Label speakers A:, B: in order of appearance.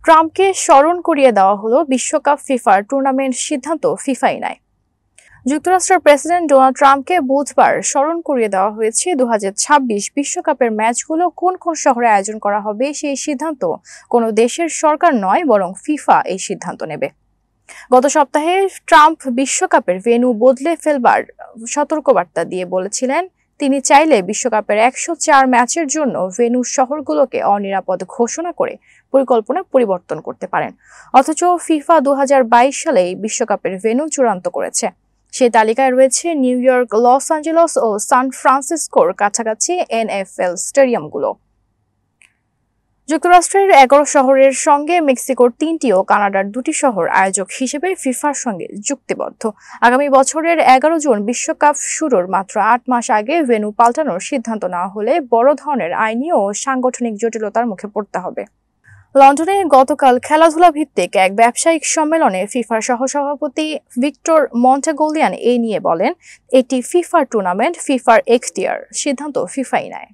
A: ট্রাম্পকে স্মরণ করিয়ে দেওয়া হলো বিশ্বকাপ ফিফার টুর্নামেন্ট সিদ্ধান্ত ফিফাই নেয়। যুক্তরাষ্ট্রের প্রেসিডেন্ট ডোনাল্ড ট্রাম্পকে বুধবার স্মরণ করিয়ে দেওয়া হয়েছে 2026 বিশ্বকাপের ম্যাচগুলো কোন কোন শহরে আয়োজন করা হবে সেই সিদ্ধান্ত কোনো দেশের সরকার নয়, বরং ফিফা এই সিদ্ধান্ত নেবে। গত সপ্তাহে ট্রাম্প বিশ্বকাপের ভেন্যু বদলে ফেলবার সতর্কবার্তা দিয়ে বলেছিলেন তিনি চাইলে বিশ্বকাপের 104 ম্যাচের জন্য ভেন্যু শহরগুলোকে অনিরাপদ ঘোষণা করে পরিকল্পনা পরিবর্তন করতে পারেন। অথচ ফিফা 2022 সালেই বিশ্বকাপের ভেন্যু চূড়ান্ত করেছে। সেই তালিকায় রয়েছে নিউ ইয়র্ক, লস অ্যাঞ্জেলস ও সান ফ্রান্সিসকোর কাছাকাছি এনএফএল স্টেডিয়ামগুলো। যুক্তরাষ্ট্রের 11 শহরের সঙ্গে মেক্সিকোর 3টি ও কানাডার 2টি শহর আয়োজক হিসেবে ফিফার সঙ্গে চুক্তিবদ্ধ। আগামী বছরের 11 জুন বিশ্বকাপ শুরুর মাত্র 8 মাস আগে ভেন্যু পাল্টানোর সিদ্ধান্ত নেওয়া হলে বড় ধরনের আইনি ও সাংগঠনিক জটিলতার মুখে পড়তে হবে। লন্ডনে গতকাল খেলাধুলা ভিত্তিক এক ব্যবসায়িক সম্মেলনে ফিফার সহসভাপতি ভিক্টর মন্টেগোলিয়ান এই নিয়ে বলেন, এটি ফিফার টুর্নামেন্ট, ফিফার এখতিয়ার, সিদ্ধান্ত ফিফাই নেয়।